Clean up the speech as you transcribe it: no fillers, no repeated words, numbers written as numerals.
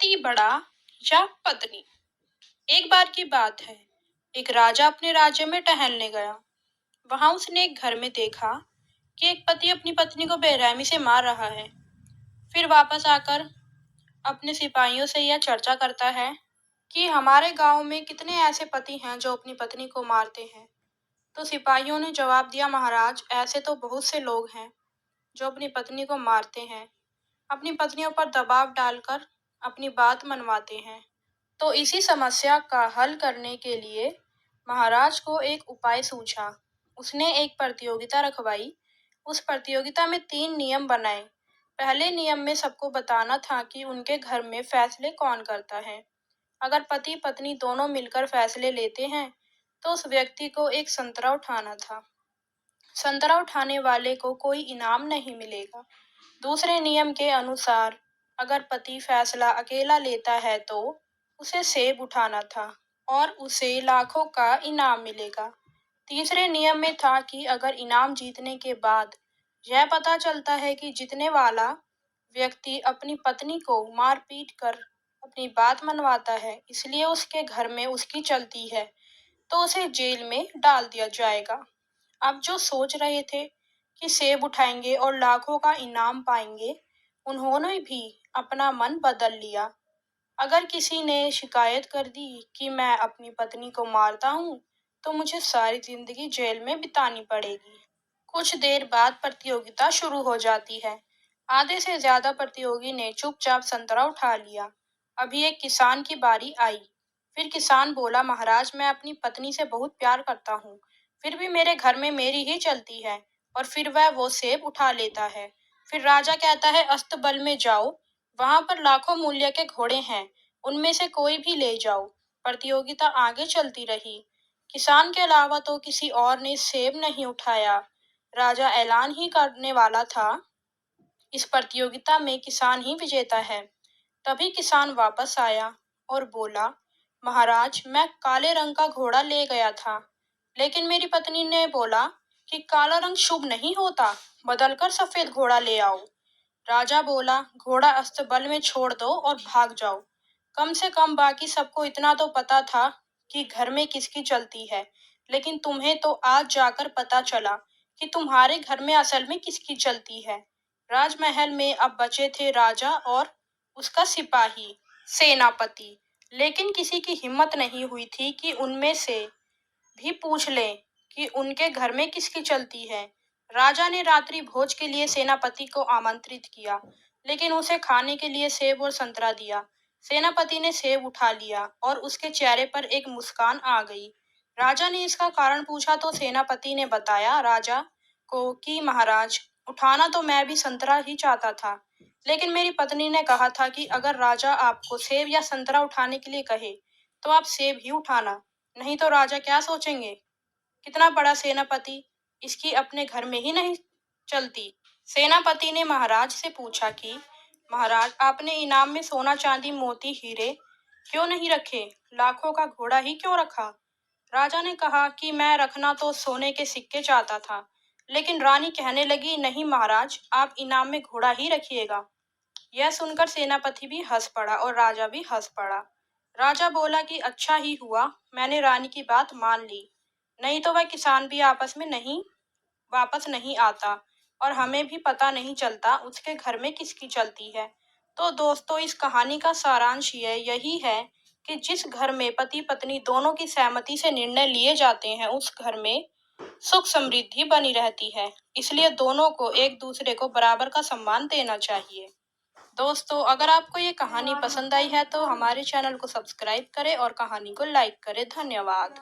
पति बड़ा या पत्नी। एक बार की बात है, एक राजा अपने राज्य में टहलने गया। वहां उसने एक घर में देखा कि एक पति अपनी पत्नी को बेरहमी से मार रहा है। फिर वापस आकर अपने सिपाहियों से यह चर्चा करता है कि हमारे गांव में कितने ऐसे पति हैं जो अपनी पत्नी को मारते हैं। तो सिपाहियों ने जवाब दिया, महाराज, ऐसे तो बहुत से लोग हैं जो अपनी पत्नी को मारते हैं, अपनी पत्नियों पर दबाव डालकर अपनी बात मनवाते हैं। तो इसी समस्या का हल करने के लिए महाराज को एक उपाय सूझा। उसने एक प्रतियोगिता रखवाई। उस प्रतियोगिता में 3 नियम बनाए। पहले नियम में सबको बताना था कि उनके घर में फैसले कौन करता है। अगर पति पत्नी दोनों मिलकर फैसले लेते हैं तो उस व्यक्ति को एक संतरा उठाना था। संतरा उठाने वाले को कोई इनाम नहीं मिलेगा। दूसरे नियम के अनुसार अगर पति फैसला अकेला लेता है तो उसे सेब उठाना था और उसे लाखों का इनाम मिलेगा। तीसरे नियम में था कि अगर इनाम जीतने के बाद यह पता चलता है कि जीतने वाला व्यक्ति अपनी पत्नी को मार पीट कर अपनी बात मनवाता है, इसलिए उसके घर में उसकी चलती है, तो उसे जेल में डाल दिया जाएगा। अब जो सोच रहे थे कि सेब उठाएंगे और लाखों का इनाम पाएंगे, उन्होंने भी अपना मन बदल लिया। अगर किसी ने शिकायत कर दी कि मैं अपनी पत्नी को मारता हूँ, तो मुझे सारी जिंदगी जेल में बितानी पड़ेगी। कुछ देर बाद प्रतियोगिता शुरू हो जाती है। आधे से ज्यादा प्रतियोगी ने चुपचाप संतरा उठा लिया। अभी एक किसान की बारी आई। फिर किसान बोला, महाराज, मैं अपनी पत्नी से बहुत प्यार करता हूँ, फिर भी मेरे घर में मेरी ही चलती है और फिर वह वो सेब उठा लेता है। फिर राजा कहता है, अस्तबल में जाओ, वहां पर लाखों मूल्य के घोड़े हैं, उनमें से कोई भी ले जाओ। प्रतियोगिता आगे चलती रही। किसान के अलावा तो किसी और ने सेब नहीं उठाया। राजा ऐलान ही करने वाला था, इस प्रतियोगिता में किसान ही विजेता है। तभी किसान वापस आया और बोला, महाराज, मैं काले रंग का घोड़ा ले गया था, लेकिन मेरी पत्नी ने बोला कि काला रंग शुभ नहीं होता, बदलकर सफेद घोड़ा ले आओ। राजा बोला, घोड़ा अस्तबल में छोड़ दो और भाग जाओ। कम से कम बाकी सबको इतना तो पता था कि घर में किसकी चलती है, लेकिन तुम्हें तो आज जाकर पता चला कि तुम्हारे घर में असल में किसकी चलती है। राजमहल में अब बचे थे राजा और उसका सिपाही, सेनापति। लेकिन किसी की हिम्मत नहीं हुई थी कि उनमें से भी पूछ लें कि उनके घर में किसकी चलती है। राजा ने रात्रि भोज के लिए सेनापति को आमंत्रित किया, लेकिन उसे खाने के लिए सेब और संतरा दिया। सेनापति ने सेब उठा लिया और उसके चेहरे पर एक मुस्कान आ गई। राजा ने इसका कारण पूछा तो सेनापति ने बताया राजा को कि महाराज, उठाना तो मैं भी संतरा ही चाहता था, लेकिन मेरी पत्नी ने कहा था कि अगर राजा आपको सेब या संतरा उठाने के लिए कहे तो आप सेब ही उठाना, नहीं तो राजा क्या सोचेंगे। कितना बड़ा सेनापति, इसकी अपने घर में ही नहीं चलती। सेनापति ने महाराज से पूछा कि महाराज, आपने इनाम में सोना चांदी मोती हीरे क्यों नहीं रखे, लाखों का घोड़ा ही क्यों रखा। राजा ने कहा कि मैं रखना तो सोने के सिक्के चाहता था, लेकिन रानी कहने लगी, नहीं महाराज, आप इनाम में घोड़ा ही रखिएगा। यह सुनकर सेनापति भी हंस पड़ा और राजा भी हंस पड़ा। राजा बोला कि अच्छा ही हुआ मैंने रानी की बात मान ली, नहीं तो वह किसान भी आपस में नहीं वापस नहीं आता और हमें भी पता नहीं चलता उसके घर में किसकी चलती है। तो दोस्तों, इस कहानी का सारांश यही है कि जिस घर में पति पत्नी दोनों की सहमति से निर्णय लिए जाते हैं, उस घर में सुख समृद्धि बनी रहती है। इसलिए दोनों को एक दूसरे को बराबर का सम्मान देना चाहिए। दोस्तों, अगर आपको ये कहानी पसंद आई है तो हमारे चैनल को सब्सक्राइब करें और कहानी को लाइक करें। धन्यवाद।